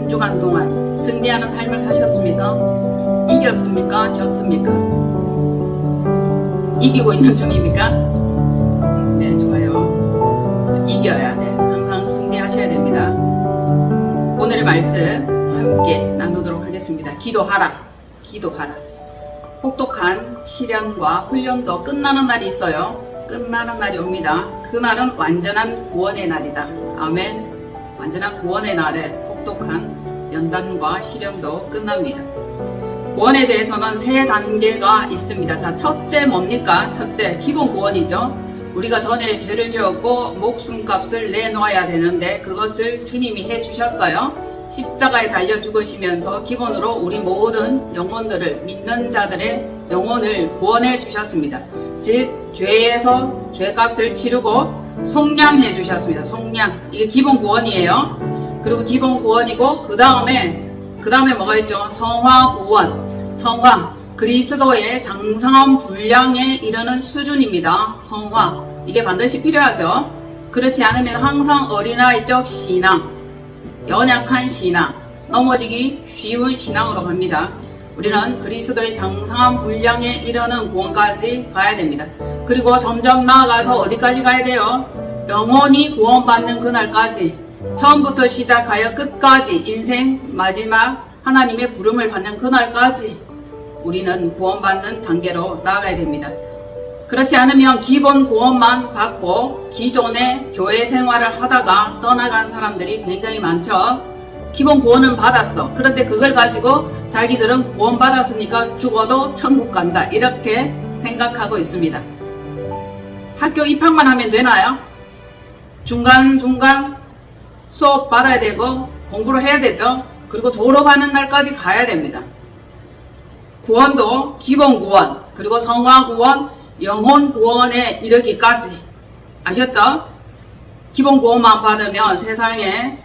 한 주간 동안 승리하는 삶을 사셨습니까? 이겼습니까? 졌습니까? 이기고 있는 중입니까? 네, 좋아요. 이겨야 돼. 항상 승리하셔야 됩니다. 오늘의 말씀 함께 나누도록 하겠습니다. 기도하라. 기도하라. 혹독한 시련과 훈련도 끝나는 날이 있어요. 끝나는 날이 옵니다. 그날은 완전한 구원의 날이다. 아멘. 완전한 구원의 날에 혹독한 연단과 시련도 끝납니다. 구원에 대해서는 세 단계가 있습니다. 자, 첫째 뭡니까? 첫째, 기본 구원이죠. 우리가 전에 죄를 지었고 목숨값을 내놓아야 되는데 그것을 주님이 해주셨어요. 십자가에 달려 죽으시면서 기본으로 우리 모든 영혼들을, 믿는 자들의 영혼을 구원해 주셨습니다. 즉 죄에서 죄값을 치르고 속량해 주셨습니다. 속량, 이게 기본 구원이에요. 그리고 기본 구원이고 그 다음에 뭐가 있죠? 성화 구원. 성화, 그리스도의 장성한 분량에 이르는 수준입니다. 성화, 이게 반드시 필요하죠. 그렇지 않으면 항상 어린아이적 신앙, 연약한 신앙, 넘어지기 쉬운 신앙으로 갑니다. 우리는 그리스도의 장성한 분량에 이르는 구원까지 가야 됩니다. 그리고 점점 나아가서 어디까지 가야 돼요? 영원히 구원받는 그날까지, 처음부터 시작하여 끝까지 인생 마지막 하나님의 부름을 받는 그날까지 우리는 구원받는 단계로 나아가야 됩니다. 그렇지 않으면 기본 구원만 받고 기존의 교회 생활을 하다가 떠나간 사람들이 굉장히 많죠. 기본 구원은 받았어. 그런데 그걸 가지고 자기들은 구원받았으니까 죽어도 천국 간다, 이렇게 생각하고 있습니다. 학교 입학만 하면 되나요? 중간중간 수업 받아야 되고 공부를 해야 되죠. 그리고 졸업하는 날까지 가야 됩니다. 구원도 기본 구원, 그리고 성화 구원, 영혼 구원에 이르기까지. 아셨죠? 기본 구원만 받으면 세상에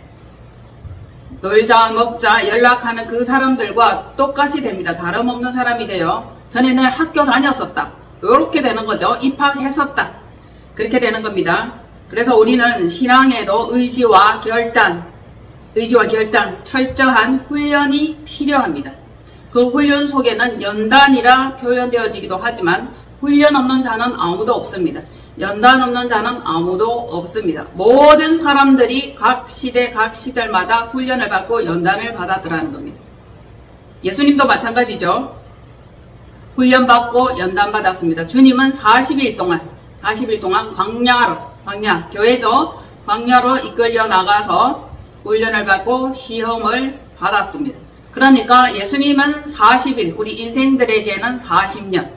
놀자 먹자 연락하는 그 사람들과 똑같이 됩니다. 다름없는 사람이 돼요. 전에는 학교 다녔었다, 이렇게 되는 거죠. 입학했었다, 그렇게 되는 겁니다. 그래서 우리는 신앙에도 의지와 결단, 철저한 훈련이 필요합니다. 그 훈련 속에는 연단이라 표현되어지기도 하지만 훈련 없는 자는 아무도 없습니다. 연단 없는 자는 아무도 없습니다. 모든 사람들이 각 시대 각 시절마다 훈련을 받고 연단을 받았더라는 겁니다. 예수님도 마찬가지죠. 훈련받고 연단받았습니다. 주님은 40일 동안 광야, 교회죠. 광야로 이끌려 나가서 훈련을 받고 시험을 받았습니다. 그러니까 예수님은 40일, 우리 인생들에게는 40년,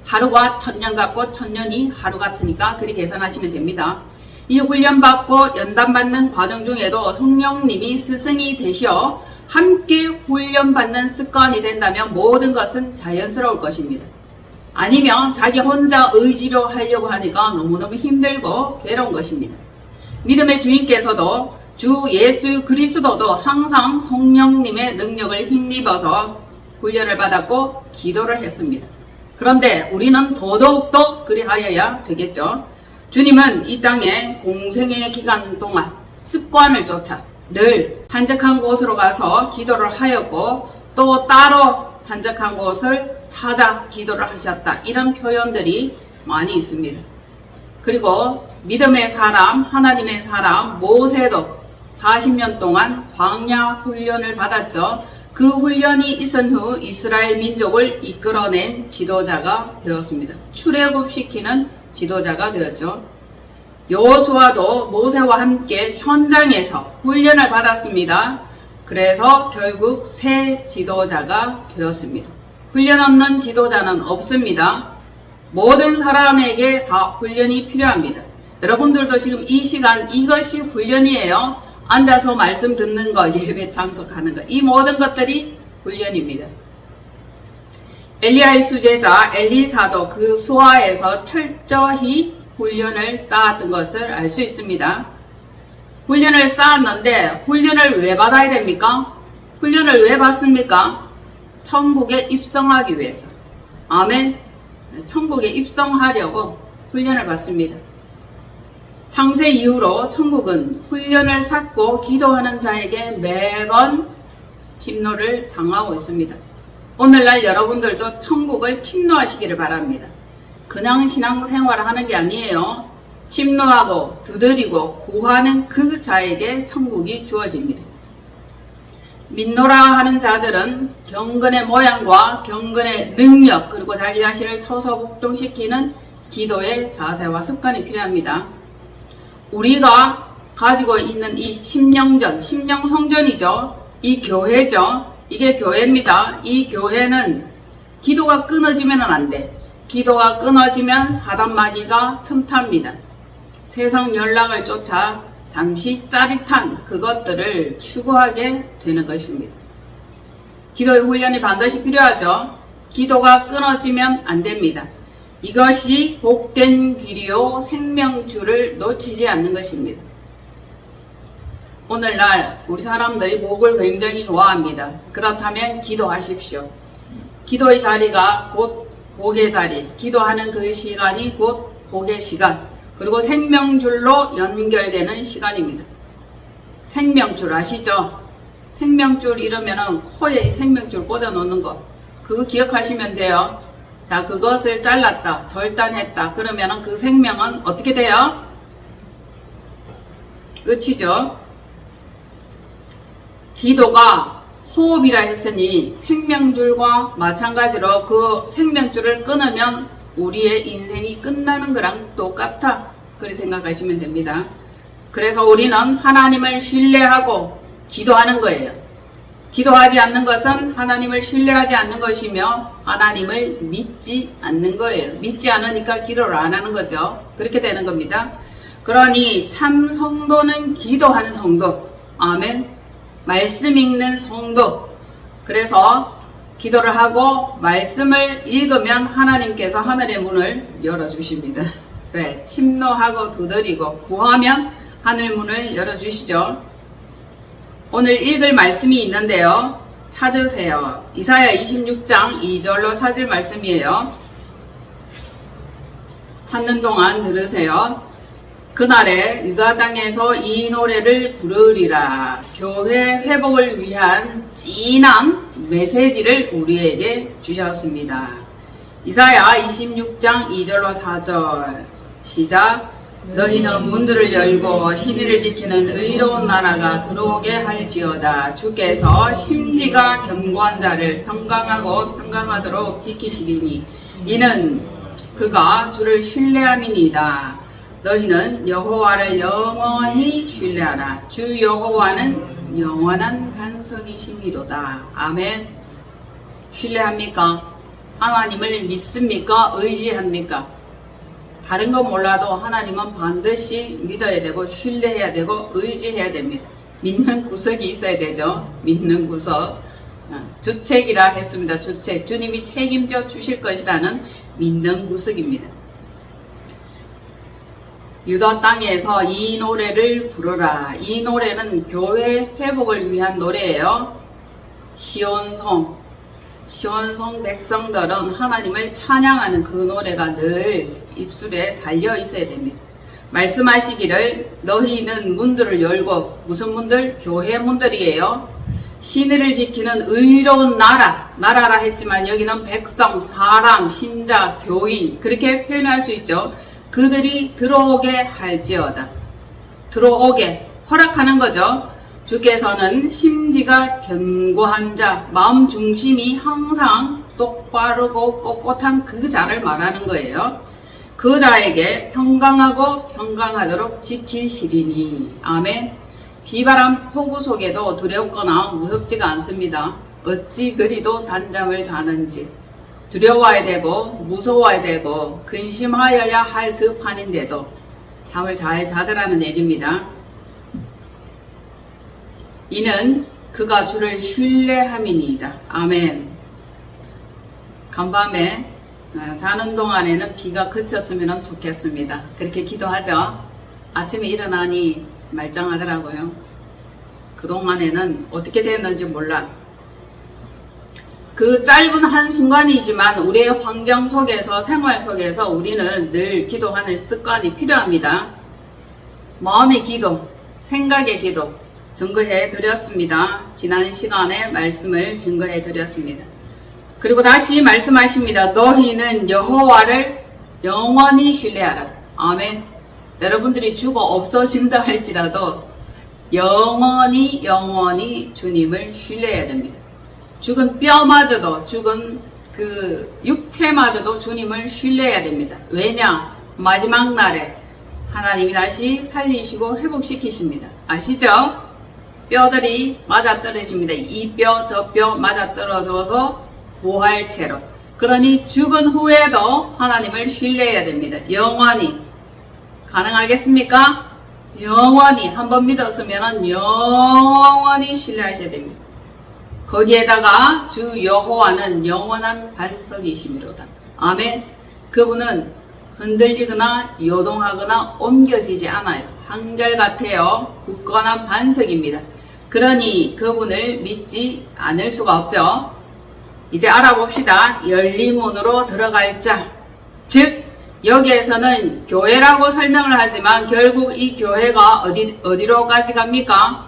하루가 1000년 같고 1000년이 하루 같으니까 그리 계산하시면 됩니다. 이 훈련받고 연단받는 과정 중에도 성령님이 스승이 되셔 함께 훈련받는 습관이 된다면 모든 것은 자연스러울 것입니다. 아니면 자기 혼자 의지로 하려고 하니까 너무너무 힘들고 괴로운 것입니다. 믿음의 주인께서도 주 예수 그리스도도 항상 성령님의 능력을 힘입어서 훈련을 받았고 기도를 했습니다. 그런데 우리는 더더욱더 그리하여야 되겠죠. 주님은 이 땅에 공생의 기간 동안 습관을 쫓아 늘 한적한 곳으로 가서 기도를 하였고 또 따로 한적한 곳을 찾아 기도를 하셨다, 이런 표현들이 많이 있습니다. 그리고 믿음의 사람, 하나님의 사람 모세도 40년 동안 광야 훈련을 받았죠. 그 훈련이 있은 후 이스라엘 민족을 이끌어낸 지도자가 되었습니다. 출애굽시키는 지도자가 되었죠. 여호수아도 모세와 함께 현장에서 훈련을 받았습니다. 그래서 결국 새 지도자가 되었습니다. 훈련 없는 지도자는 없습니다. 모든 사람에게 다 훈련이 필요합니다. 여러분들도 지금 이 시간 이것이 훈련이에요. 앉아서 말씀 듣는 거, 예배 참석하는 거, 이 모든 것들이 훈련입니다. 엘리야의 수제자 엘리사도 그 수하에서 철저히 훈련을 쌓았던 것을 알 수 있습니다. 훈련을 쌓았는데 훈련을 왜 받아야 됩니까? 훈련을 왜 받습니까? 천국에 입성하기 위해서. 아멘. 천국에 입성하려고 훈련을 받습니다. 창세 이후로 천국은 훈련을 쌓고 기도하는 자에게 매번 침노를 당하고 있습니다. 오늘날 여러분들도 천국을 침노하시기를 바랍니다. 그냥 신앙생활을 하는 게 아니에요. 침노하고 두드리고 구하는 그 자에게 천국이 주어집니다. 믿노라 하는 자들은 경건의 모양과 경건의 능력, 그리고 자기 자신을 처소복종시키는 기도의 자세와 습관이 필요합니다. 우리가 가지고 있는 이 심령전, 심령성전이죠. 이 교회죠. 이게 교회입니다. 이 교회는 기도가 끊어지면 안 돼. 기도가 끊어지면 사단마귀가 틈탑니다. 세상 연락을 쫓아 잠시 짜릿한 그것들을 추구하게 되는 것입니다. 기도의 훈련이 반드시 필요하죠. 기도가 끊어지면 안 됩니다. 이것이 복된 길이요 생명줄을 놓치지 않는 것입니다. 오늘날 우리 사람들이 복을 굉장히 좋아합니다. 그렇다면 기도하십시오. 기도의 자리가 곧 복의 자리, 기도하는 그 시간이 곧 복의 시간, 그리고 생명줄로 연결되는 시간입니다. 생명줄 아시죠? 생명줄 이러면은 코에 생명줄 꽂아 놓는 거, 그거 기억하시면 돼요. 자, 그것을 잘랐다, 절단했다, 그러면은 그 생명은 어떻게 돼요? 끝이죠. 기도가 호흡이라 했으니 생명줄과 마찬가지로 그 생명줄을 끊으면 우리의 인생이 끝나는 거랑 똑같아. 그렇게 생각하시면 됩니다. 그래서 우리는 하나님을 신뢰하고 기도하는 거예요. 기도하지 않는 것은 하나님을 신뢰하지 않는 것이며 하나님을 믿지 않는 거예요. 믿지 않으니까 기도를 안 하는 거죠. 그렇게 되는 겁니다. 그러니 참 성도는 기도하는 성도. 아멘. 말씀 읽는 성도. 그래서 기도를 하고 말씀을 읽으면 하나님께서 하늘의 문을 열어주십니다. 왜? 침노하고 두드리고 구하면 하늘 문을 열어주시죠. 오늘 읽을 말씀이 있는데요. 찾으세요. 이사야 26장 2절로 찾을 말씀이에요. 찾는 동안 들으세요. 그날에 유다 땅에서 이 노래를 부르리라. 교회 회복을 위한 진한 메시지를 우리에게 주셨습니다. 이사야 26장 2절로 4절 시작. 너희는 문들을 열고 신의를 지키는 의로운 나라가 들어오게 할지어다. 주께서 심지가 견고한 자를 평강하고 평강하도록 지키시리니 이는 그가 주를 신뢰함이니이다. 너희는 여호와를 영원히 신뢰하라. 주 여호와는 영원한 반석이심이로다. 아멘. 신뢰합니까? 하나님을 믿습니까? 의지합니까? 다른 거 몰라도 하나님은 반드시 믿어야 되고 신뢰해야 되고 의지해야 됩니다. 믿는 구석이 있어야 되죠. 믿는 구석. 주책이라 했습니다. 주책. 주님이 책임져 주실 것이라는 믿는 구석입니다. 유다 땅에서 이 노래를 부르라. 이 노래는 교회 회복을 위한 노래예요. 시온성 백성들은 하나님을 찬양하는 그 노래가 늘 입술에 달려 있어야 됩니다. 말씀하시기를 너희는 문들을 열고, 무슨 문들? 교회 문들이에요. 신의를 지키는 의로운 나라라 했지만 여기는 백성, 사람, 신자, 교인 그렇게 표현할 수 있죠. 그들이 들어오게 할지어다. 들어오게 허락하는 거죠. 주께서는 심지가 견고한 자, 마음 중심이 항상 똑바르고 꼿꼿한 그 자를 말하는 거예요. 그 자에게 평강하고 평강하도록 지키시리니. 아멘. 비바람 폭우 속에도 두렵거나 무섭지가 않습니다. 어찌 그리도 단잠을 자는지. 두려워야 되고 무서워야 되고 근심하여야 할 그 판인데도 잠을 잘 자더라는 얘기입니다. 이는 그가 주를 신뢰함이니이다. 아멘. 간밤에 자는 동안에는 비가 그쳤으면 좋겠습니다. 그렇게 기도하죠. 아침에 일어나니 말짱하더라고요. 그동안에는 어떻게 됐는지 몰라. 그 짧은 한순간이지만 우리의 환경 속에서, 생활 속에서 우리는 늘 기도하는 습관이 필요합니다. 마음의 기도, 생각의 기도, 증거해 드렸습니다. 지난 시간에 말씀을 증거해 드렸습니다. 그리고 다시 말씀하십니다. 너희는 여호와를 영원히 신뢰하라. 아멘. 여러분들이 죽어 없어진다 할지라도 영원히 주님을 신뢰해야 됩니다. 죽은 뼈마저도, 죽은 그 육체마저도 주님을 신뢰해야 됩니다. 왜냐? 마지막 날에 하나님이 다시 살리시고 회복시키십니다. 아시죠? 뼈들이 맞아떨어집니다. 이 뼈, 저 뼈 맞아떨어져서 부활체로. 그러니 죽은 후에도 하나님을 신뢰해야 됩니다. 영원히. 가능하겠습니까? 영원히. 한번 믿었으면 영원히 신뢰하셔야 됩니다. 거기에다가 주 여호와는 영원한 반석이시미로다. 아멘. 그분은 흔들리거나 요동하거나 옮겨지지 않아요. 한결같아요. 굳건한 반석입니다. 그러니 그분을 믿지 않을 수가 없죠. 이제 알아봅시다. 열린 문으로 들어갈 자. 즉 여기에서는 교회라고 설명을 하지만 결국 이 교회가 어디로까지 갑니까?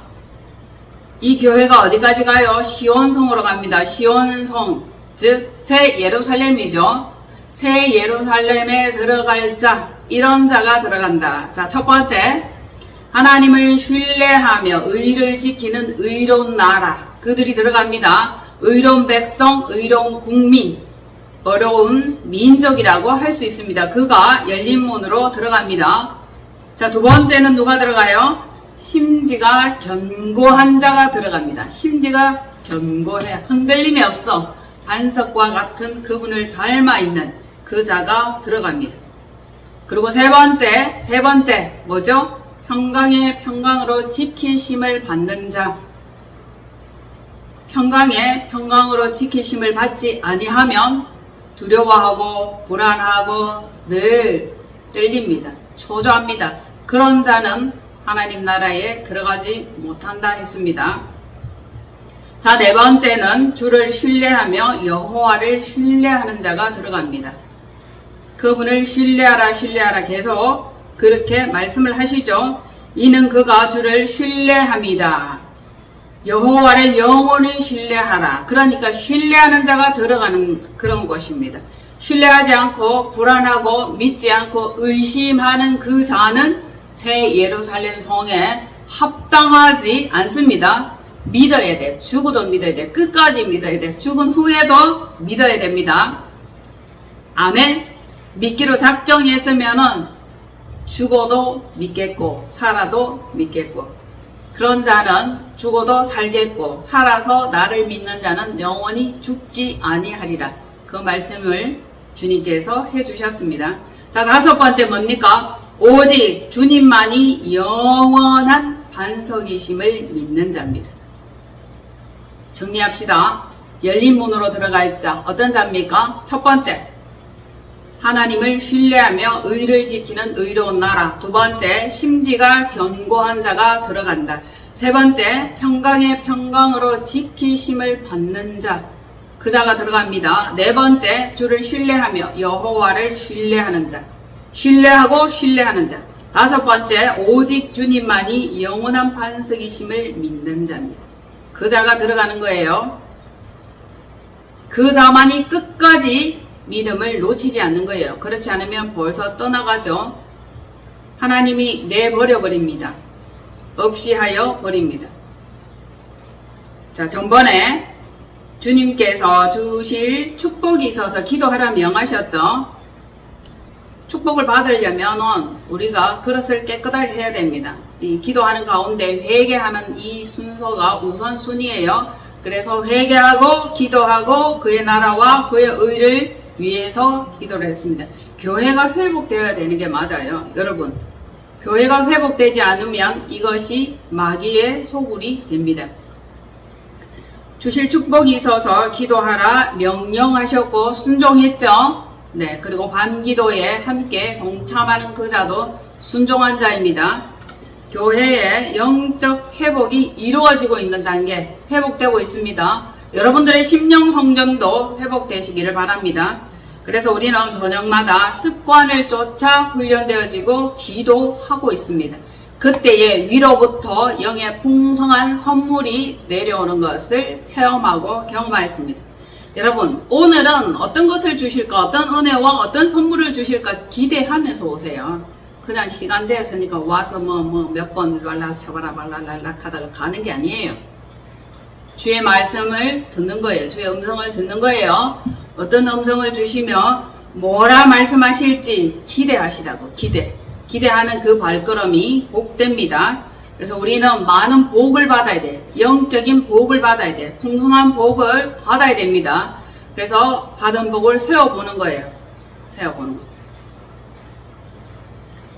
이 교회가 어디까지 가요? 시온성으로 갑니다. 시온성, 즉 새 예루살렘이죠. 새 예루살렘에 들어갈 자, 이런 자가 들어간다. 자, 첫 번째, 하나님을 신뢰하며 의를 지키는 의로운 나라, 그들이 들어갑니다. 의로운 백성, 의로운 국민, 어려운 민족이라고 할 수 있습니다. 그가 열린 문으로 들어갑니다. 자, 두 번째는 누가 들어가요? 심지가 견고한 자가 들어갑니다. 심지가 견고해. 흔들림이 없어. 반석과 같은 그분을 닮아 있는 그 자가 들어갑니다. 그리고 세 번째 뭐죠? 평강의 평강으로 지키심을 받는 자. 평강의 평강으로 지키심을 받지 아니하면 두려워하고 불안하고 늘 떨립니다. 초조합니다. 그런 자는 하나님 나라에 들어가지 못한다 했습니다. 자, 네 번째는 주를 신뢰하며 여호와를 신뢰하는 자가 들어갑니다. 그분을 신뢰하라 계속 그렇게 말씀을 하시죠. 이는 그가 주를 신뢰함이다. 여호와를 영원히 신뢰하라. 그러니까 신뢰하는 자가 들어가는 그런 것입니다. 신뢰하지 않고 불안하고 믿지 않고 의심하는 그 자는 새 예루살렘 성에 합당하지 않습니다. 믿어야 돼. 죽어도 믿어야 돼. 끝까지 믿어야 돼. 죽은 후에도 믿어야 됩니다. 아멘. 믿기로 작정했으면은 죽어도 믿겠고 살아도 믿겠고, 그런 자는 죽어도 살겠고 살아서 나를 믿는 자는 영원히 죽지 아니하리라. 그 말씀을 주님께서 해주셨습니다. 자, 다섯 번째 뭡니까? 오직 주님만이 영원한 반석이심을 믿는 자입니다. 정리합시다. 열린 문으로 들어갈 자, 어떤 자입니까? 첫 번째, 하나님을 신뢰하며 의를 지키는 의로운 나라. 두 번째, 심지가 견고한 자가 들어간다. 세 번째, 평강의 평강으로 지키심을 받는 자, 그 자가 들어갑니다. 네 번째, 주를 신뢰하며 여호와를 신뢰하는 자, 신뢰하고 신뢰하는 자. 다섯 번째, 오직 주님만이 영원한 반석이심을 믿는 자입니다. 그 자가 들어가는 거예요. 그 자만이 끝까지 믿음을 놓치지 않는 거예요. 그렇지 않으면 벌써 떠나가죠. 하나님이 내버려 버립니다. 없이 하여 버립니다. 자, 전번에 주님께서 주실 축복이 있어서 기도하라 명하셨죠. 축복을 받으려면 우리가 그릇을 깨끗하게 해야 됩니다. 이 기도하는 가운데 회개하는 이 순서가 우선순위예요. 그래서 회개하고 기도하고 그의 나라와 그의 의를 위해서 기도를 했습니다. 교회가 회복되어야 되는 게 맞아요. 여러분, 교회가 회복되지 않으면 이것이 마귀의 소굴이 됩니다. 주실 축복이 있어서 기도하라 명령하셨고 순종했죠. 네, 그리고 밤기도에 함께 동참하는 그 자도 순종한 자입니다. 교회의 영적 회복이 이루어지고 있는 단계, 회복되고 있습니다. 여러분들의 심령 성전도 회복되시기를 바랍니다. 그래서 우리는 저녁마다 습관을 쫓아 훈련되어지고 기도하고 있습니다. 그때에 위로부터 영의 풍성한 선물이 내려오는 것을 체험하고 경험하였습니다. 여러분, 오늘은 어떤 것을 주실까, 어떤 은혜와 어떤 선물을 주실까 기대하면서 오세요. 그냥 시간 됐으니까 와서 몇 번 랄라 샤바라 발랄랄라 하다가 가는 게 아니에요. 주의 말씀을 듣는 거예요. 주의 음성을 듣는 거예요. 어떤 음성을 주시며 뭐라 말씀하실지 기대하시라고. 기대하는 그 발걸음이 복됩니다. 그래서 우리는 많은 복을 받아야 돼. 영적인 복을 받아야 돼. 풍성한 복을 받아야 됩니다. 그래서 받은 복을 세워보는 거예요. 세워보는 거.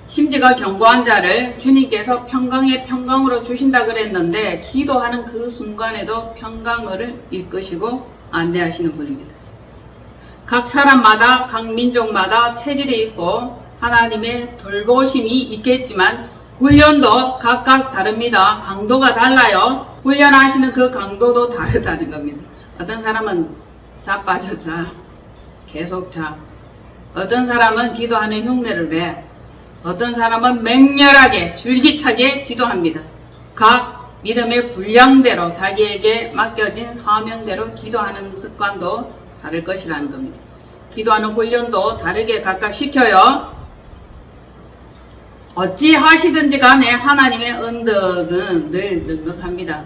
심지가 견고한 자를 주님께서 평강에 평강으로 주신다 그랬는데 기도하는 그 순간에도 평강을 이끄시고 안내하시는 분입니다. 각 사람마다 각 민족마다 체질이 있고 하나님의 돌보심이 있겠지만 훈련도 각각 다릅니다. 강도가 달라요. 훈련하시는 그 강도도 다르다는 겁니다. 어떤 사람은 자빠져 자, 계속 자. 어떤 사람은 기도하는 흉내를 내. 어떤 사람은 맹렬하게 줄기차게 기도합니다. 각 믿음의 분량대로 자기에게 맡겨진 사명대로 기도하는 습관도 다를 것이라는 겁니다. 기도하는 훈련도 다르게 각각 시켜요. 어찌 하시든지 간에 하나님의 은덕은 늘 넉넉합니다.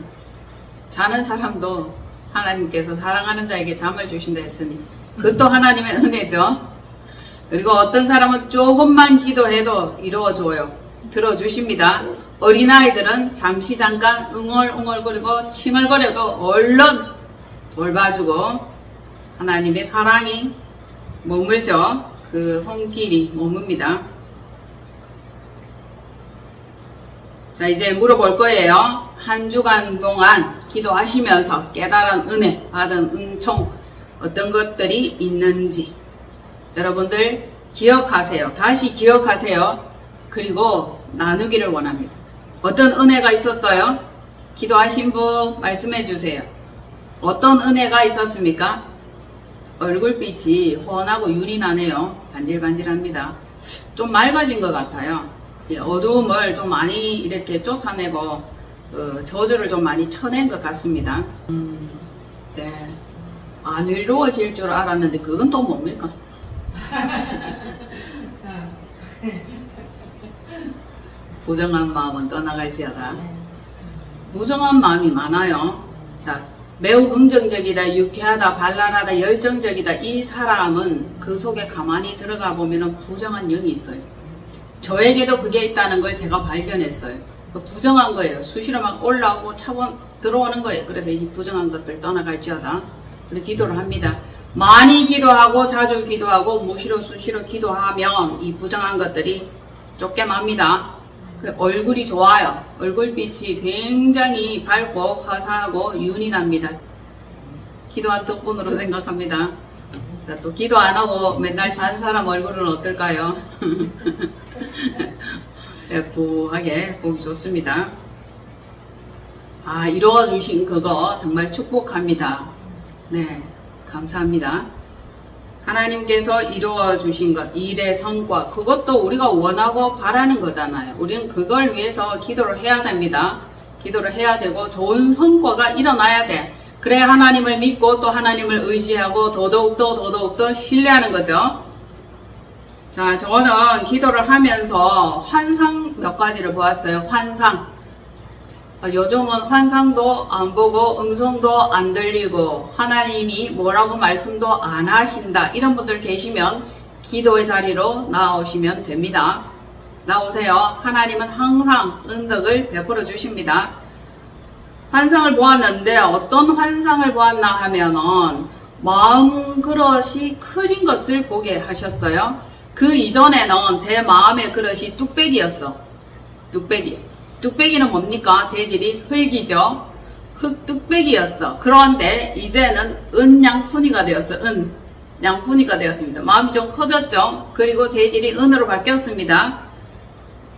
자는 사람도 하나님께서 사랑하는 자에게 잠을 주신다 했으니 그것도 하나님의 은혜죠. 그리고 어떤 사람은 조금만 기도해도 이루어줘요. 들어주십니다. 어린아이들은 잠시 잠깐 웅얼웅얼거리고 칭얼거려도 얼른 돌봐주고 하나님의 사랑이 머물죠. 그 손길이 머뭅니다. 자, 이제 물어볼 거예요. 한 주간 동안 기도하시면서 깨달은 은혜, 받은 은총 어떤 것들이 있는지 여러분들 기억하세요. 다시 기억하세요. 그리고 나누기를 원합니다. 어떤 은혜가 있었어요? 기도하신 분 말씀해 주세요. 어떤 은혜가 있었습니까? 얼굴빛이 훤하고 윤이 나네요. 반질반질합니다. 좀 맑아진 것 같아요. 어두움을 좀 많이 이렇게 쫓아내고 저주를 좀 많이 쳐낸 것 같습니다. 네. 안 외로워질 줄 알았는데 그건 또 뭡니까? 부정한 마음은 떠나갈지어다. 부정한 마음이 많아요. 자, 매우 긍정적이다, 유쾌하다, 발랄하다, 열정적이다. 이 사람은 그 속에 가만히 들어가 보면 부정한 영이 있어요. 저에게도 그게 있다는 걸 제가 발견했어요. 부정한 거예요. 수시로 막 올라오고 차고 들어오는 거예요. 그래서 이 부정한 것들 떠나갈지어다. 그리고 기도를 합니다. 많이 기도하고 자주 기도하고 무시로 수시로 기도하면 이 부정한 것들이 쫓겨납니다. 얼굴이 좋아요. 얼굴빛이 굉장히 밝고 화사하고 윤이 납니다. 기도한 덕분으로 생각합니다. 자, 또 기도 안 하고 맨날 잔 사람 얼굴은 어떨까요? 예쁘하게 보기 좋습니다. 아, 이루어주신 그거 정말 축복합니다. 네, 감사합니다. 하나님께서 이루어주신 것, 일의 성과, 그것도 우리가 원하고 바라는 거잖아요. 우리는 그걸 위해서 기도를 해야 됩니다. 기도를 해야 되고 좋은 성과가 일어나야 돼. 그래 하나님을 믿고 또 하나님을 의지하고 더더욱더 신뢰하는 거죠. 자, 저는 기도를 하면서 환상 몇 가지를 보았어요. 환상. 요즘은 환상도 안 보고 음성도 안 들리고 하나님이 뭐라고 말씀도 안 하신다. 이런 분들 계시면 기도의 자리로 나오시면 됩니다. 나오세요. 하나님은 항상 은덕을 베풀어 주십니다. 환상을 보았는데 어떤 환상을 보았나 하면은 마음 그릇이 커진 것을 보게 하셨어요. 그 이전에는 제 마음의 그릇이 뚝배기였어. 뚝배기는 뭡니까? 재질이 흙이죠. 흙 뚝배기였어. 그런데 이제는 은양푼이가 되었어. 양푼이가 되었습니다. 마음이 좀 커졌죠. 그리고 재질이 은으로 바뀌었습니다.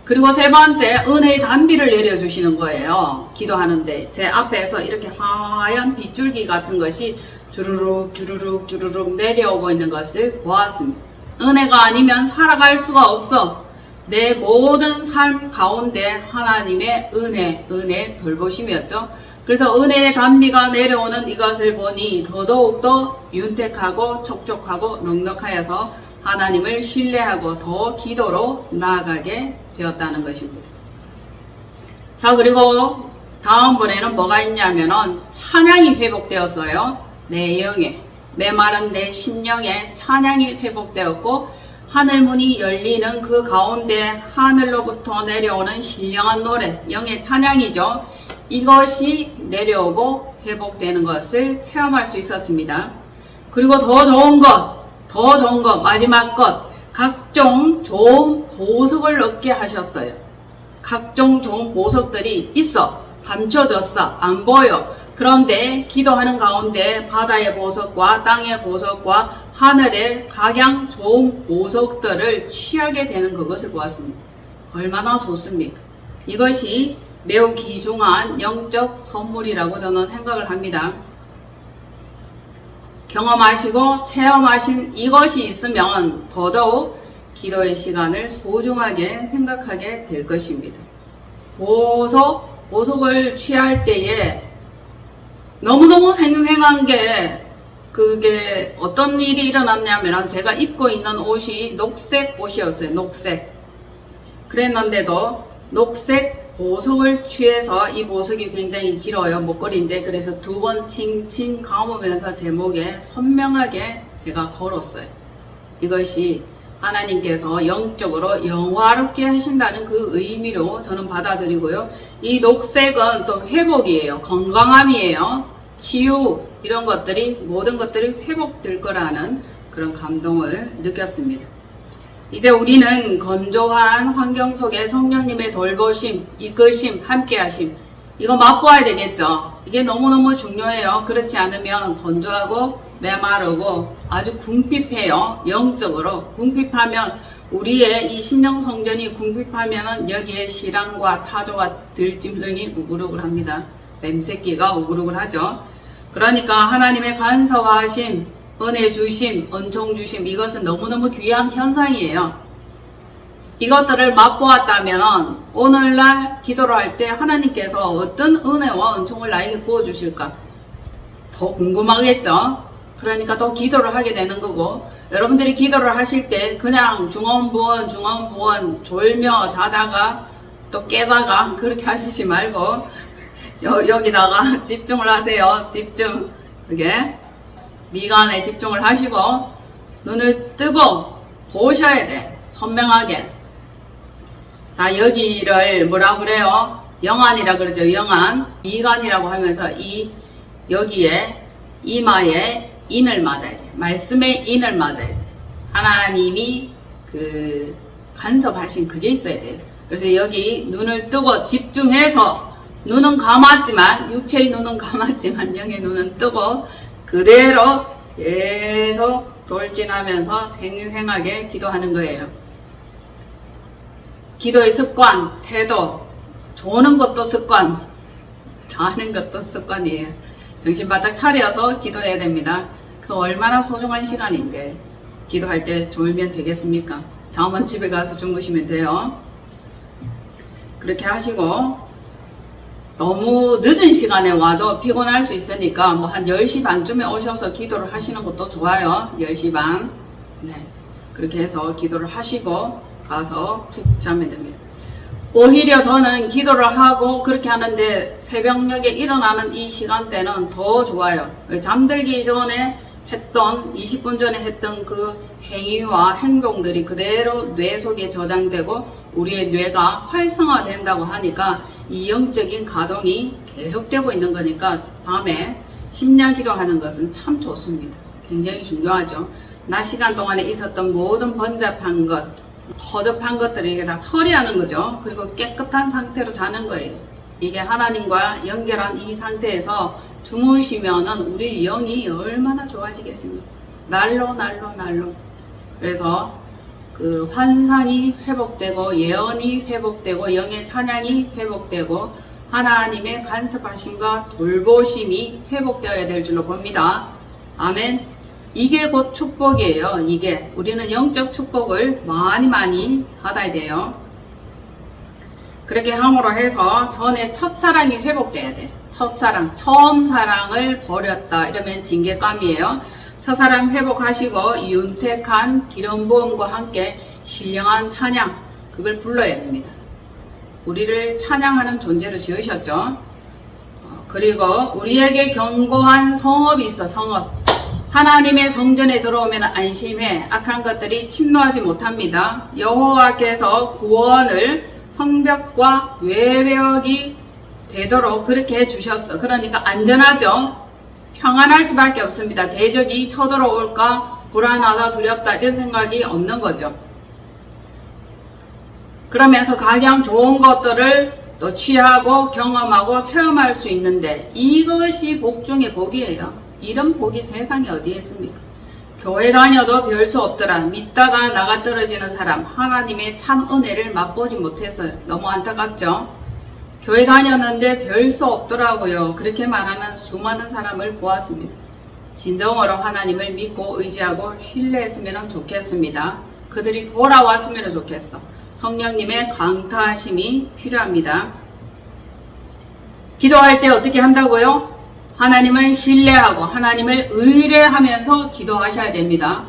그리고 세 번째, 은혜의 단비를 내려주시는 거예요. 기도하는데 제 앞에서 이렇게 하얀 빗줄기 같은 것이 주르륵 내려오고 있는 것을 보았습니다. 은혜가 아니면 살아갈 수가 없어. 내 모든 삶 가운데 하나님의 은혜 돌보심이었죠. 그래서 은혜의 단비가 내려오는 이것을 보니 더더욱더 윤택하고 촉촉하고 넉넉하여서 하나님을 신뢰하고 더 기도로 나아가게 되었다는 것입니다. 자, 그리고 다음번에는 뭐가 있냐면은 찬양이 회복되었어요. 내 영에, 메마른 내 심령에 찬양이 회복되었고, 하늘문이 열리는 그 가운데 하늘로부터 내려오는 신령한 노래, 영의 찬양이죠. 이것이 내려오고 회복되는 것을 체험할 수 있었습니다. 그리고 더 좋은 것, 마지막 것, 각종 좋은 보석을 얻게 하셨어요. 각종 좋은 보석들이 있어. 감춰졌어. 안 보여. 그런데 기도하는 가운데 바다의 보석과 땅의 보석과 하늘의 각양 좋은 보석들을 취하게 되는 그것을 보았습니다. 얼마나 좋습니까? 이것이 매우 귀중한 영적 선물이라고 저는 생각을 합니다. 경험하시고 체험하신 이것이 있으면 더더욱 기도의 시간을 소중하게 생각하게 될 것입니다. 보석을 취할 때에 너무너무 생생한 게 그게 어떤 일이 일어났냐면 제가 입고 있는 옷이 녹색 옷이었어요. 녹색. 그랬는데도 녹색 보석을 취해서 이 보석이 굉장히 길어요. 목걸이인데 그래서 두 번 칭칭 감으면서 제 목에 선명하게 제가 걸었어요. 이것이 하나님께서 영적으로 영화롭게 하신다는 그 의미로 저는 받아들이고요. 이 녹색은 또 회복이에요. 건강함이에요. 치유 이런 것들이 모든 것들이 회복될 거라는 그런 감동을 느꼈습니다. 이제 우리는 건조한 환경 속에 성령님의 돌보심, 이끄심, 함께하심 이거 맛보아야 되겠죠. 이게 너무너무 중요해요. 그렇지 않으면 건조하고 메마르고 아주 궁핍해요. 영적으로 궁핍하면 우리의 이 심령 성전이 궁핍하면 여기에 실황과 타조와 들짐승이 우글우글합니다. 뱀새끼가 우글우글 하죠. 그러니까 하나님의 간섭하심, 은혜 주심, 은총 주심 이것은 너무너무 귀한 현상이에요. 이것들을 맛보았다면 오늘날 기도를 할 때 하나님께서 어떤 은혜와 은총을 나에게 부어주실까 더 궁금하겠죠. 그러니까 또 기도를 하게 되는 거고 여러분들이 기도를 하실 때 그냥 중언부언 졸며 자다가 또 깨다가 그렇게 하시지 말고 여기다가 집중을 하세요. 집중. 그게 미간에 집중을 하시고 눈을 뜨고 보셔야 돼. 선명하게. 자, 여기를 뭐라고 그래요? 영안이라 그러죠. 영안. 미간이라고 하면서 여기에 이마에 인을 맞아야 돼. 말씀의 인을 맞아야 돼. 하나님이 그 간섭하신 그게 있어야 돼요. 그래서 여기 눈을 뜨고 집중해서 눈은 감았지만 육체의 눈은 감았지만 영의 눈은 뜨고 그대로 계속 돌진하면서 생생하게 기도하는 거예요. 기도의 습관, 태도, 조는 것도 습관, 자는 것도 습관이에요. 정신 바짝 차려서 기도해야 됩니다. 그 얼마나 소중한 시간인데 기도할 때 졸면 되겠습니까? 자면 집에 가서 주무시면 돼요. 그렇게 하시고 너무 늦은 시간에 와도 피곤할 수 있으니까 뭐 한 10시 반쯤에 오셔서 기도를 하시는 것도 좋아요. 10시 반. 네. 그렇게 해서 기도를 하시고 가서 푹 자면 됩니다. 오히려 저는 기도를 하고 그렇게 하는데 새벽녘에 일어나는 이 시간대는 더 좋아요. 잠들기 전에 했던 20분 전에 했던 그 행위와 행동들이 그대로 뇌 속에 저장되고 우리의 뇌가 활성화된다고 하니까 이 영적인 가동이 계속되고 있는 거니까 밤에 심야 기도하는 것은 참 좋습니다. 굉장히 중요하죠. 낮 시간 동안에 있었던 모든 번잡한 것, 허접한 것들을 이게 다 처리하는 거죠. 그리고 깨끗한 상태로 자는 거예요. 이게 하나님과 연결한 이 상태에서 주무시면은 우리 영이 얼마나 좋아지겠습니까? 날로. 그래서 그 환상이 회복되고 예언이 회복되고 영의 찬양이 회복되고 하나님의 간섭하심과 돌보심이 회복되어야 될 줄로 봅니다. 아멘. 이게 곧 축복이에요. 이게 우리는 영적 축복을 많이 받아야 돼요. 그렇게 함으로 해서 전에 첫사랑이 회복돼야 돼. 첫사랑, 처음 사랑을 버렸다 이러면 징계감이에요. 첫사랑 회복하시고 윤택한 기름부음과 함께 신령한 찬양, 그걸 불러야 됩니다. 우리를 찬양하는 존재로 지으셨죠. 그리고 우리에게 견고한 성읍이 있어. 성읍. 하나님의 성전에 들어오면 안심해. 악한 것들이 침노하지 못합니다. 여호와께서 구원을 성벽과 외벽이 되도록 그렇게 해주셨어. 그러니까 안전하죠. 평안할 수밖에 없습니다. 대적이 쳐들어올까 불안하다 두렵다 이런 생각이 없는 거죠. 그러면서 가장 좋은 것들을 또 취하고 경험하고 체험할 수 있는데 이것이 복 중의 복이에요. 이런 복이 세상에 어디에 있습니까? 교회 다녀도 별 수 없더라. 믿다가 나가 떨어지는 사람, 하나님의 참 은혜를 맛보지 못했어요. 너무 안타깝죠? 교회 다녔는데 별 수 없더라고요. 그렇게 말하는 수많은 사람을 보았습니다. 진정으로 하나님을 믿고 의지하고 신뢰했으면 좋겠습니다. 그들이 돌아왔으면 좋겠어. 성령님의 강타하심이 필요합니다. 기도할 때 어떻게 한다고요? 하나님을 신뢰하고 하나님을 의뢰하면서 기도하셔야 됩니다.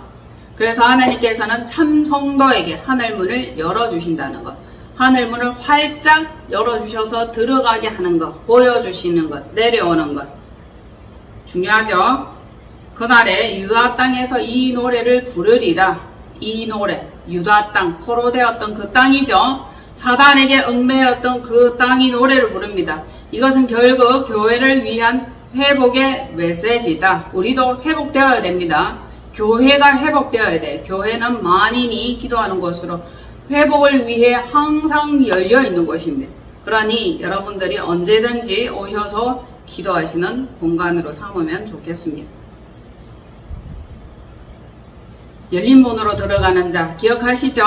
그래서 하나님께서는 참 성도에게 하늘문을 열어주신다는 것, 하늘문을 활짝 열어주셔서 들어가게 하는 것, 보여주시는 것, 내려오는 것 중요하죠. 그날에 유다 땅에서 이 노래를 부르리라. 이 노래, 유다 땅, 포로되었던 그 땅이죠. 사단에게 얽매였던 그 땅이 노래를 부릅니다. 이것은 결국 교회를 위한 회복의 메시지다. 우리도 회복되어야 됩니다. 교회가 회복되어야 돼. 교회는 만인이 기도하는 곳으로 회복을 위해 항상 열려 있는 곳입니다. 그러니 여러분들이 언제든지 오셔서 기도하시는 공간으로 삼으면 좋겠습니다. 열린 문으로 들어가는 자 기억하시죠?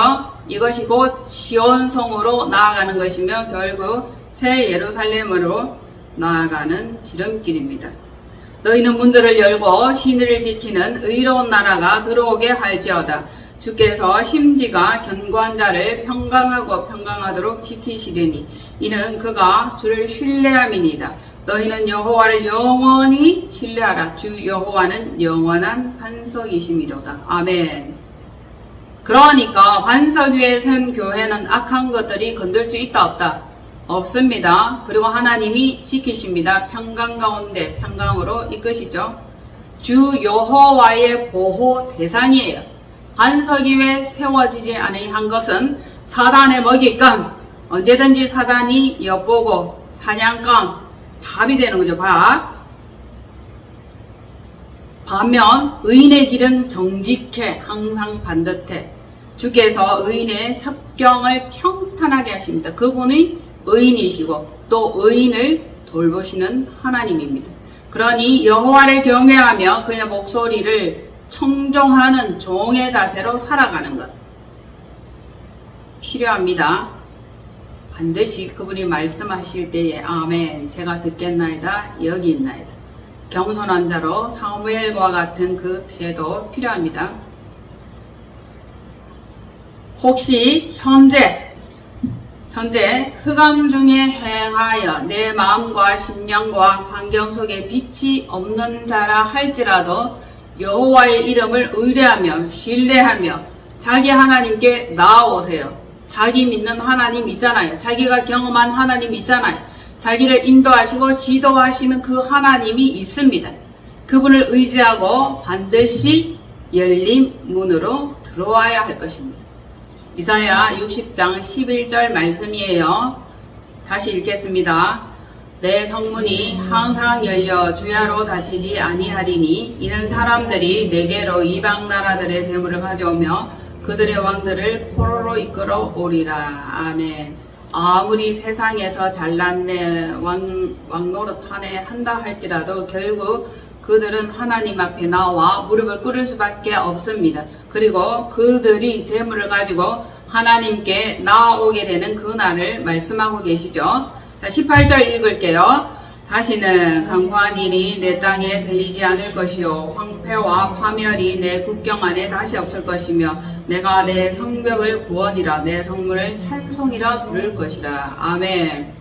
이것이 곧 시온성으로 나아가는 것이며 결국 새 예루살렘으로 나아가는 지름길입니다. 너희는 문들을 열고 신의를 지키는 의로운 나라가 들어오게 할지어다. 주께서 심지가 견고한 자를 평강하고 평강하도록 지키시리니 이는 그가 주를 신뢰함이니이다. 너희는 여호와를 영원히 신뢰하라. 주 여호와는 영원한 반석이심이로다. 아멘. 그러니까 반석 위에 선 교회는 악한 것들이 건들 수 있다 없다? 없습니다. 그리고 하나님이 지키십니다. 평강 가운데 평강으로 이끄시죠. 주 여호와의 보호 대상이에요. 반석 위에 세워지지 아니한 것은 사단의 먹잇감, 언제든지 사단이 엿보고 사냥감, 밥이 되는 거죠. 밥. 반면 의인의 길은 정직해, 항상 반듯해. 주께서 의인의 첩경을 평탄하게 하십니다. 그분이 의인이시고 또 의인을 돌보시는 하나님입니다. 그러니 여호와를 경외하며 그의 목소리를 청종하는 종의 자세로 살아가는 것 필요합니다. 반드시 그분이 말씀하실 때에 아멘 제가 듣겠나이다 여기 있나이다. 겸손한 자로 사무엘과 같은 그 태도 필요합니다. 혹시 현재 흑암 중에 행하여 내 마음과 심령과 환경 속에 빛이 없는 자라 할지라도 여호와의 이름을 의뢰하며 신뢰하며 자기 하나님께 나아오세요. 자기 믿는 하나님 있잖아요. 자기가 경험한 하나님 있잖아요. 자기를 인도하시고 지도하시는 그 하나님이 있습니다. 그분을 의지하고 반드시 열린 문으로 들어와야 할 것입니다. 이사야 60장 11절 말씀이에요. 다시 읽겠습니다. 내 성문이 항상 열려 주야로 닫히지 아니하리니 이는 사람들이 내게로 이방 나라들의 재물을 가져오며 그들의 왕들을 포로로 이끌어 오리라. 아멘. 아무리 세상에서 잘났네 왕노릇하네 한다 할지라도 결국 그들은 하나님 앞에 나와 무릎을 꿇을 수밖에 없습니다. 그리고 그들이 재물을 가지고 하나님께 나아오게 되는 그날을 말씀하고 계시죠. 자, 18절 읽을게요. 다시는 강포한 일이 내 땅에 들리지 않을 것이요 황폐와 파멸이 내 국경 안에 다시 없을 것이며 내가 내 성벽을 구원이라 내 성문을 찬송이라 부를 것이라. 아멘.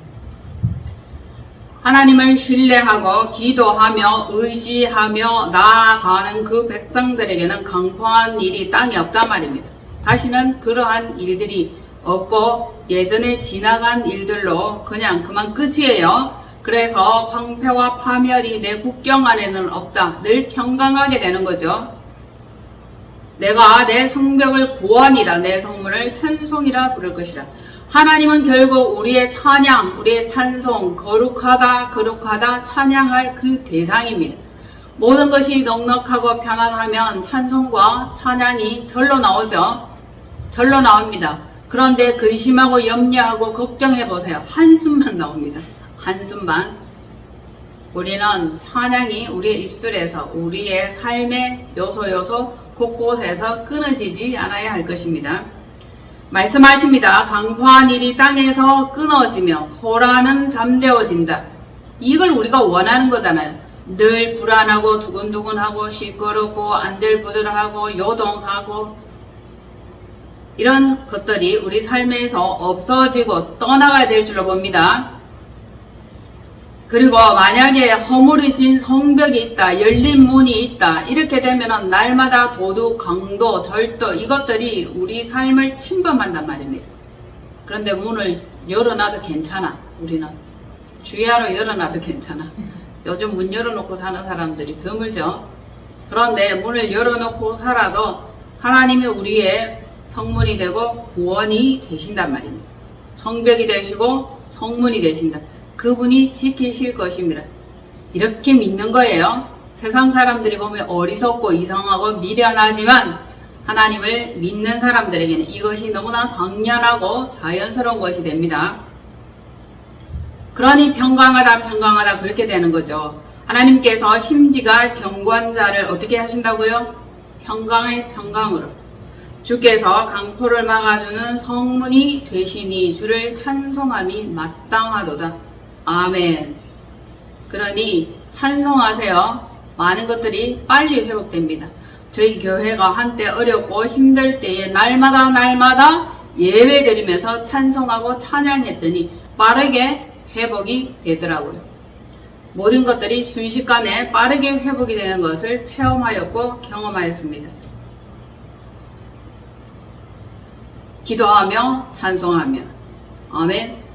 하나님을 신뢰하고 기도하며 의지하며 나아가는 그 백성들에게는 강포한 일이 땅에 없단 말입니다. 다시는 그러한 일들이 없고 예전에 지나간 일들로 그냥 그만 끝이에요. 그래서 황폐와 파멸이 내 국경 안에는 없다. 늘 평강하게 되는 거죠. 내가 내 성벽을 구원이라 내 성문을 찬송이라 부를 것이라. 하나님은 결국 우리의 찬양, 우리의 찬송, 거룩하다, 거룩하다 찬양할 그 대상입니다. 모든 것이 넉넉하고 편안하면 찬송과 찬양이 절로 나오죠. 절로 나옵니다. 그런데 근심하고 염려하고 걱정해 보세요. 한숨만 나옵니다. 한숨만. 우리는 찬양이 우리의 입술에서 우리의 삶의 요소 곳곳에서 끊어지지 않아야 할 것입니다. 말씀하십니다. 강포한 일이 땅에서 끊어지며 소라는 잠재워진다. 이걸 우리가 원하는 거잖아요. 늘 불안하고 두근두근하고 시끄럽고 안절부절하고 요동하고 이런 것들이 우리 삶에서 없어지고 떠나가야 될 줄로 봅니다. 그리고 만약에 허물어진 성벽이 있다, 열린 문이 있다, 이렇게 되면 날마다 도둑, 강도, 절도 이것들이 우리 삶을 침범한단 말입니다. 그런데 문을 열어놔도 괜찮아. 우리는 주야로 열어놔도 괜찮아. 요즘 문 열어놓고 사는 사람들이 드물죠. 그런데 문을 열어놓고 살아도 하나님이 우리의 성문이 되고 구원이 되신단 말입니다. 성벽이 되시고 성문이 되신다. 그분이 지키실 것입니다. 이렇게 믿는 거예요. 세상 사람들이 보면 어리석고 이상하고 미련하지만 하나님을 믿는 사람들에게는 이것이 너무나 당연하고 자연스러운 것이 됩니다. 그러니 평강하다 그렇게 되는 거죠. 하나님께서 심지가 경건자를 어떻게 하신다고요? 평강의 평강으로. 주께서 강포를 막아주는 성문이 되시니 주를 찬송함이 마땅하도다. 아멘. 그러니 찬송하세요. 많은 것들이 빨리 회복됩니다. 저희 교회가 한때 어렵고 힘들 때에 날마다 예배 드리면서 찬송하고 찬양했더니 빠르게 회복이 되더라고요. 모든 것들이 순식간에 빠르게 회복이 되는 것을 체험하였고 경험하였습니다. 기도하며 찬송하며. 아멘.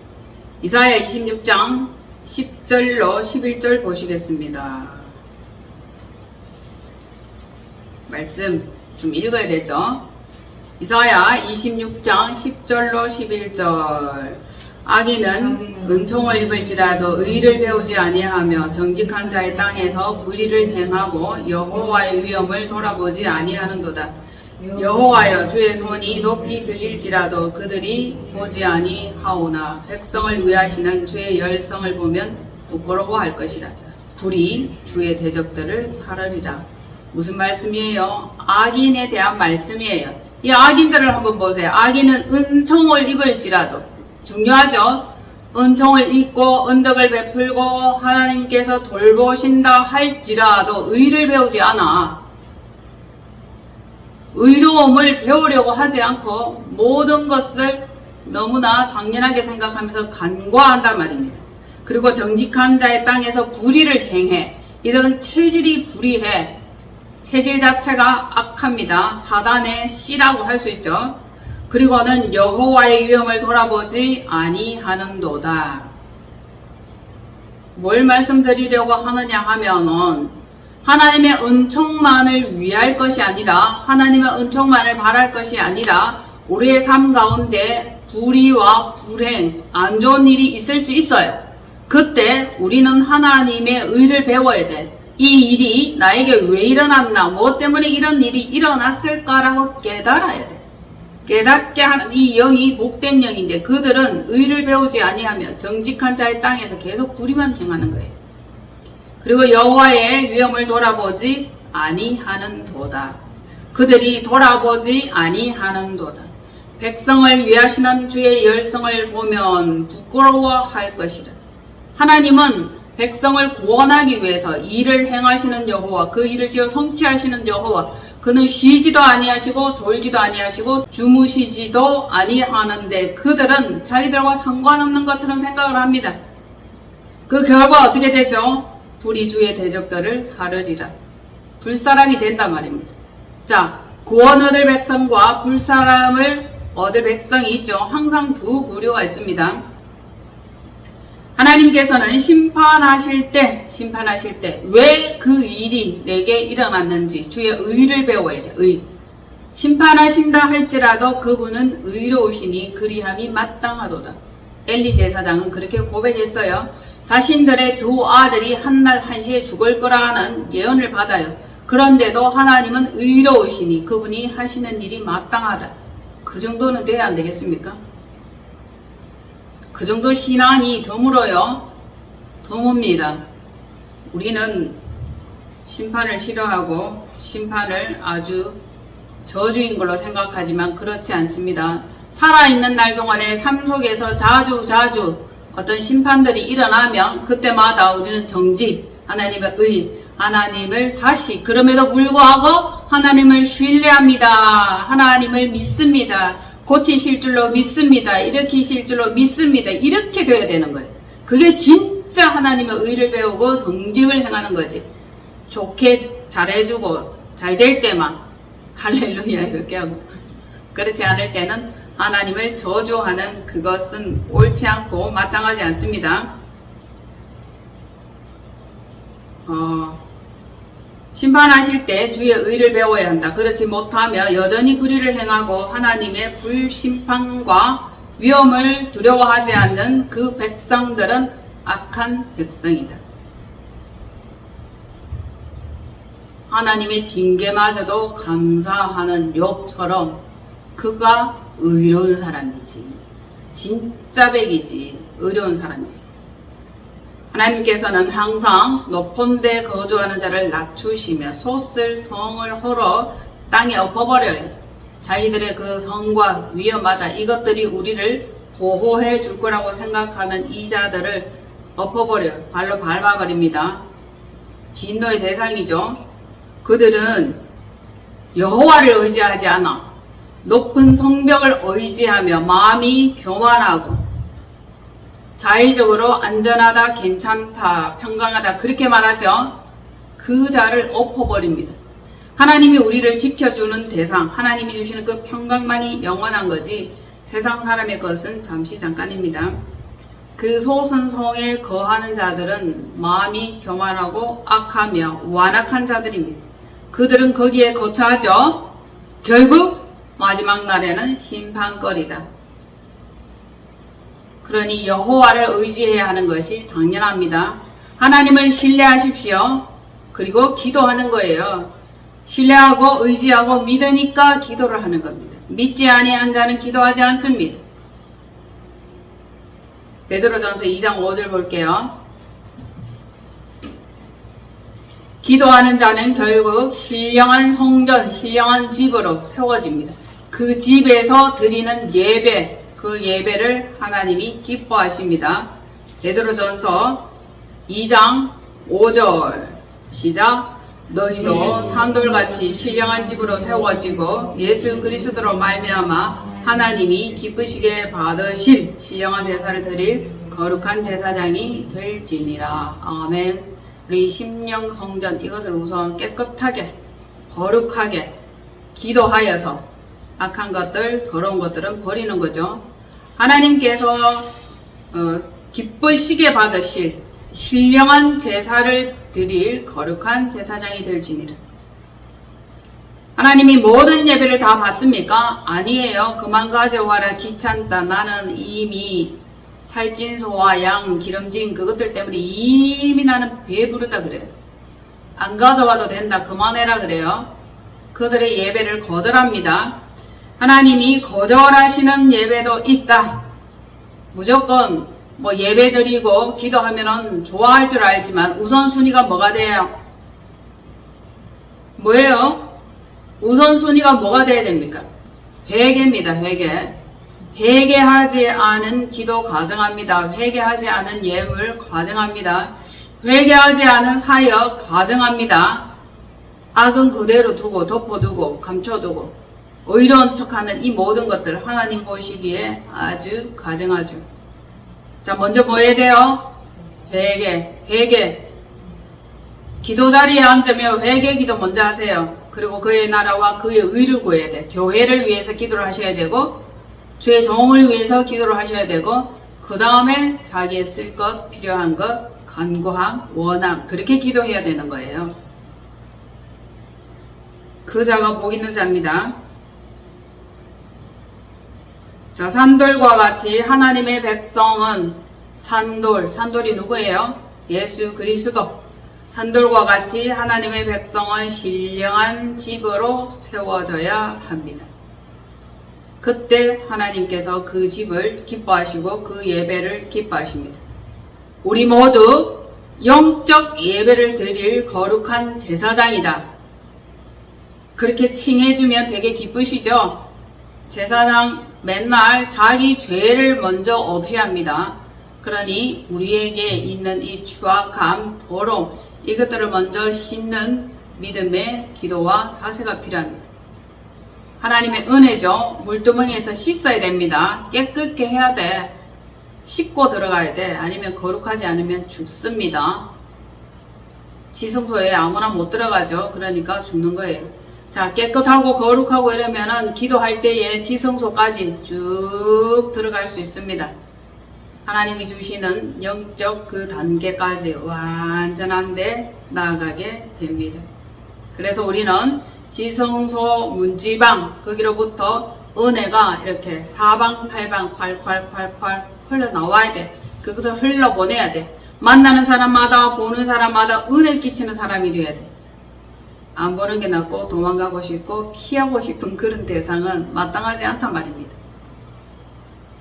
이사야 26장 10절로 11절 보시겠습니다. 말씀 좀 읽어야 되죠. 이사야 26장 10절로 11절. 악인은 은총을 입을지라도 의를 배우지 아니하며 정직한 자의 땅에서 불의를 행하고 여호와의 위엄을 돌아보지 아니하는도다. 여호와여 주의 손이 높이 들릴지라도 그들이 보지 아니하오나 백성을 위하시는 주의 열성을 보면 부끄러워할 것이라. 불이 주의 대적들을 사르리라. 무슨 말씀이에요? 악인에 대한 말씀이에요. 이 악인들을 한번 보세요. 악인은 은총을 입을지라도 중요하죠. 은총을 입고 은덕을 베풀고 하나님께서 돌보신다 할지라도 의를 배우지 않아. 의로움을 배우려고 하지 않고 모든 것을 너무나 당연하게 생각하면서 간과한단 말입니다. 그리고 정직한 자의 땅에서 불의를 행해. 이들은 체질이 불의해. 체질 자체가 악합니다. 사단의 씨라고 할 수 있죠. 그리고는 여호와의 위엄을 돌아보지 아니하는도다. 뭘 말씀드리려고 하느냐 하면은 하나님의 은총만을 위할 것이 아니라 하나님의 은총만을 바랄 것이 아니라 우리의 삶 가운데 불의와 불행, 안 좋은 일이 있을 수 있어요. 그때 우리는 하나님의 의를 배워야 돼. 이 일이 나에게 왜 일어났나, 뭐 때문에 이런 일이 일어났을까라고 깨달아야 돼. 깨닫게 하는 이 영이 복된 영인데 그들은 의를 배우지 아니하며 정직한 자의 땅에서 계속 불의만 행하는 거예요. 그리고 여호와의 위엄을 돌아보지 아니하는도다. 그들이 돌아보지 아니하는도다. 백성을 위하시는 주의 열성을 보면 부끄러워할 것이라. 하나님은 백성을 구원하기 위해서 일을 행하시는 여호와, 그 일을 지어 성취하시는 여호와, 그는 쉬지도 아니하시고 졸지도 아니하시고 주무시지도 아니하는데 그들은 자기들과 상관없는 것처럼 생각을 합니다. 그 결과 어떻게 되죠? 불이 주의 대적들을 사르리라. 불사람이 된단 말입니다. 자, 구원 얻을 백성과 불사람을 얻을 백성이 있죠. 항상 두 부류가 있습니다. 하나님께서는 심판하실 때 왜 그 일이 내게 일어났는지 주의 의를 배워야 돼. 의. 심판하신다 할지라도 그분은 의로우시니 그리함이 마땅하도다. 엘리 제사장은 그렇게 고백했어요. 자신들의 두 아들이 한날 한시에 죽을 거라는 예언을 받아요. 그런데도 하나님은 의로우시니 그분이 하시는 일이 마땅하다. 그 정도는 돼야 안 되겠습니까? 그 정도 신앙이 드물어요. 드뭅니다. 우리는 심판을 싫어하고 심판을 아주 저주인 걸로 생각하지만 그렇지 않습니다. 살아있는 날 동안에 삶 속에서 자주 어떤 심판들이 일어나면 그때마다 우리는 정직, 하나님의 의, 하나님을 다시 그럼에도 불구하고 하나님을 신뢰합니다. 하나님을 믿습니다. 고치실 줄로 믿습니다. 일으키실 줄로 믿습니다. 이렇게 돼야 되는 거예요. 그게 진짜 하나님의 의를 배우고 정직을 행하는 거지. 좋게 잘해주고 잘 될 때만 할렐루야 이렇게 하고, 그렇지 않을 때는 하나님을 저주하는 그것은 옳지 않고 마땅하지 않습니다. 심판하실 때 주의 의를 배워야 한다. 그렇지 못하며 여전히 불의를 행하고 하나님의 불심판과 위험을 두려워하지 않는 그 백성들은 악한 백성이다. 하나님의 징계마저도 감사하는 욥처럼 그가 의로운 사람이지. 진짜 백이지. 의로운 사람이지. 하나님께서는 항상 높은 데 거주하는 자를 낮추시며 솟을 성을 헐어 땅에 엎어버려요. 자기들의 그 성과 위험하다 이것들이 우리를 보호해 줄 거라고 생각하는 이 자들을 엎어버려요. 발로 밟아버립니다. 진노의 대상이죠. 그들은 여호와를 의지하지 않아 높은 성벽을 의지하며 마음이 교만하고 자의적으로 안전하다, 괜찮다, 평강하다 그렇게 말하죠. 그 자를 엎어버립니다. 하나님이 우리를 지켜주는 대상, 하나님이 주시는 그 평강만이 영원한 거지 세상 사람의 것은 잠시 잠깐입니다. 그 솟은 성에 거하는 자들은 마음이 교만하고 악하며 완악한 자들입니다. 그들은 거기에 거처하죠. 결국 마지막 날에는 심판거리다. 그러니 여호와를 의지해야 하는 것이 당연합니다. 하나님을 신뢰하십시오. 그리고 기도하는 거예요. 신뢰하고 의지하고 믿으니까 기도를 하는 겁니다. 믿지 아니한 자는 기도하지 않습니다. 베드로전서 2장 5절 볼게요. 기도하는 자는 결국 신령한 성전, 신령한 집으로 세워집니다. 그 집에서 드리는 예배, 그 예배를 하나님이 기뻐하십니다. 베드로전서 2장 5절 시작. 너희도 산돌같이 신령한 집으로 세워지고 예수 그리스도로 말미암아 하나님이 기쁘시게 받으실 신령한 제사를 드릴 거룩한 제사장이 될지니라. 아멘. 우리 심령 성전 이것을 우선 깨끗하게 거룩하게 기도하여서 악한 것들 더러운 것들은 버리는 거죠. 하나님께서 기쁘시게 받으실 신령한 제사를 드릴 거룩한 제사장이 될지니라. 하나님이 모든 예배를 다 받습니까? 아니에요. 그만 가져와라 귀찮다. 나는 이미 살찐 소와 양 기름진 그것들 때문에 이미 나는 배부르다 그래요. 안 가져와도 된다. 그만해라 그래요. 그들의 예배를 거절합니다. 하나님이 거절하시는 예배도 있다. 무조건 뭐 예배 드리고 기도하면은 좋아할 줄 알지만 우선순위가 뭐가 돼요? 뭐예요? 우선순위가 뭐가 돼야 됩니까? 회개입니다. 회개. 회개하지 않은 기도 가정합니다. 회개하지 않은 예물 가정합니다. 회개하지 않은 사역 가정합니다. 악은 그대로 두고 덮어두고 감춰두고 의로운 척하는 이 모든 것들 하나님 보시기에 아주 가증하죠. 자, 먼저 뭐 해야 돼요? 회개. 기도 자리에 앉으면 회개 기도 먼저 하세요. 그리고 그의 나라와 그의 의를 구해야 돼. 교회를 위해서 기도를 하셔야 되고 주의 정을 위해서 기도를 하셔야 되고 그 다음에 자기의 쓸 것, 필요한 것, 간구함, 원함 그렇게 기도해야 되는 거예요. 그 자가 복 있는 자입니다. 자, 산돌과 같이 하나님의 백성은 산돌이 누구예요? 예수 그리스도. 산돌과 같이 하나님의 백성은 신령한 집으로 세워져야 합니다. 그때 하나님께서 그 집을 기뻐하시고 그 예배를 기뻐하십니다. 우리 모두 영적 예배를 드릴 거룩한 제사장이다. 그렇게 칭해주면 되게 기쁘시죠? 제사장 맨날 자기 죄를 먼저 없이합니다. 그러니 우리에게 있는 이 추악함, 더러움 이것들을 먼저 씻는 믿음의 기도와 자세가 필요합니다. 하나님의 은혜죠. 물두멍에서 씻어야 됩니다. 깨끗게 해야 돼. 씻고 들어가야 돼. 아니면 거룩하지 않으면 죽습니다. 지성소에 아무나 못 들어가죠. 그러니까 죽는 거예요. 자, 깨끗하고 거룩하고 이러면은 기도할 때에 지성소까지 쭉 들어갈 수 있습니다. 하나님이 주시는 영적 그 단계까지 완전한데 나아가게 됩니다. 그래서 우리는 지성소 문지방 거기로부터 은혜가 이렇게 사방팔방 콸콸콸콸 흘러나와야 돼. 그것을 흘러보내야 돼. 만나는 사람마다 보는 사람마다 은혜 끼치는 사람이 돼야 돼. 안 보는 게 낫고 도망가고 싶고 피하고 싶은 그런 대상은 마땅하지 않단 말입니다.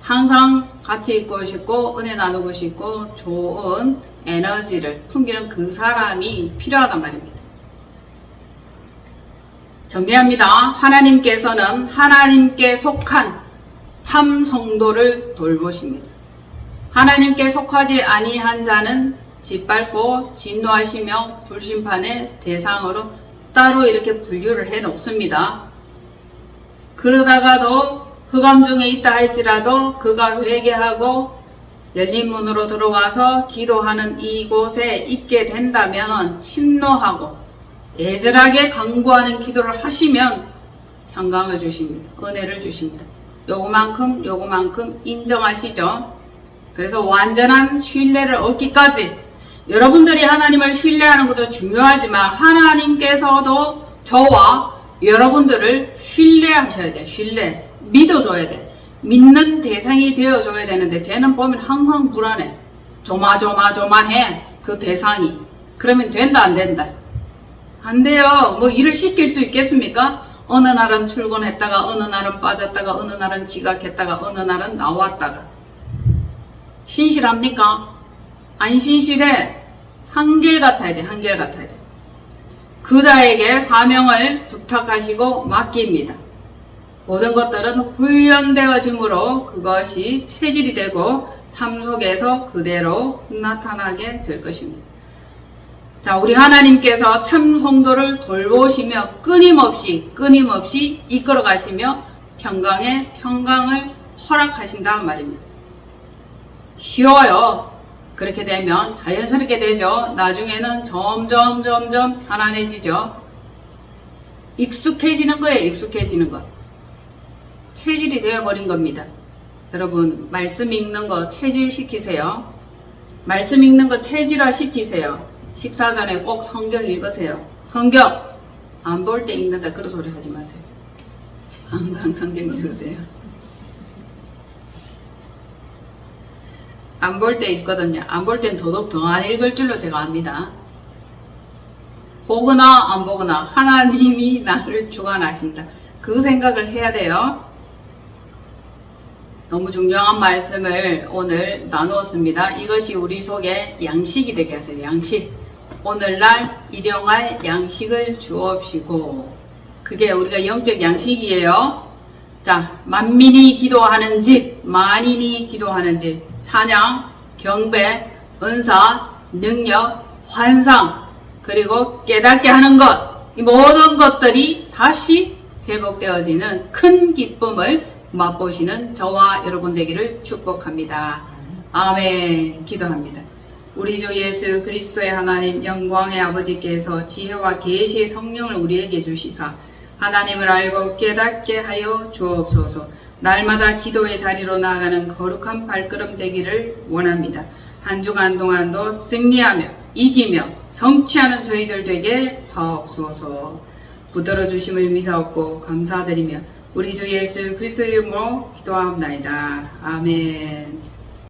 항상 같이 있고 싶고 은혜 나누고 싶고 좋은 에너지를 풍기는 그 사람이 필요하단 말입니다. 정리합니다. 하나님께서는 하나님께 속한 참 성도를 돌보십니다. 하나님께 속하지 아니한 자는 짓밟고 진노하시며 불심판의 대상으로 따로 이렇게 분류를 해 놓습니다. 그러다가도 흑암 중에 있다 할지라도 그가 회개하고 열린 문으로 들어와서 기도하는 이곳에 있게 된다면 침노하고 애절하게 간구하는 기도를 하시면 평강을 주십니다. 은혜를 주십니다. 요거만큼 인정하시죠? 그래서 완전한 신뢰를 얻기까지 여러분들이 하나님을 신뢰하는 것도 중요하지만 하나님께서도 저와 여러분들을 신뢰하셔야 돼. 신뢰. 믿어줘야 돼. 믿는 대상이 되어줘야 되는데 쟤는 보면 항상 불안해. 조마조마해. 그 대상이. 그러면 된다 안 된다? 안 돼요. 뭐 일을 시킬 수 있겠습니까? 어느 날은 출근했다가 어느 날은 빠졌다가 어느 날은 지각했다가 어느 날은 나왔다가. 신실합니까? 안 신실해. 한결같아야 돼. 한결같아야 돼. 그자에게 사명을 부탁하시고 맡깁니다. 모든 것들은 훈련되어짐으로 그것이 체질이 되고 삶 속에서 그대로 나타나게 될 것입니다. 자, 우리 하나님께서 참 성도를 돌보시며 끊임없이 이끌어 가시며 평강을 허락하신다는 말입니다. 쉬워요. 그렇게 되면 자연스럽게 되죠. 나중에는 점점 편안해지죠. 익숙해지는 거예요. 익숙해지는 것. 체질이 되어버린 겁니다. 여러분 말씀 읽는 거 체질시키세요. 말씀 읽는 거 체질화 시키세요. 식사 전에 꼭 성경 읽으세요. 성경 안 볼 때 읽는다 그런 소리 하지 마세요. 항상 성경 읽으세요. 안 볼 때 있거든요. 안 볼 땐 더더욱 더 안 읽을 줄로 제가 압니다. 보거나 안 보거나 하나님이 나를 주관하신다. 그 생각을 해야 돼요. 너무 중요한 말씀을 오늘 나누었습니다. 이것이 우리 속에 양식이 되게 하세요. 양식. 오늘날 일용할 양식을 주옵시고. 그게 우리가 영적 양식이에요. 자, 만민이 기도하는 집, 만인이 기도하는 집. 찬양, 경배, 은사, 능력, 환상, 그리고 깨닫게 하는 것, 이 모든 것들이 다시 회복되어지는 큰 기쁨을 맛보시는 저와 여러분 되기를 축복합니다. 아멘. 기도합니다. 우리 주 예수 그리스도의 하나님 영광의 아버지께서 지혜와 계시의 성령을 우리에게 주시사 하나님을 알고 깨닫게 하여 주옵소서. 날마다 기도의 자리로 나아가는 거룩한 발걸음 되기를 원합니다. 한 주간 동안도 승리하며 이기며 성취하는 저희들 되게 하옵소서. 붙들어 주심을 미사옵고 감사드리며 우리 주 예수 그리스도 이름으로 기도하옵나이다. 아멘.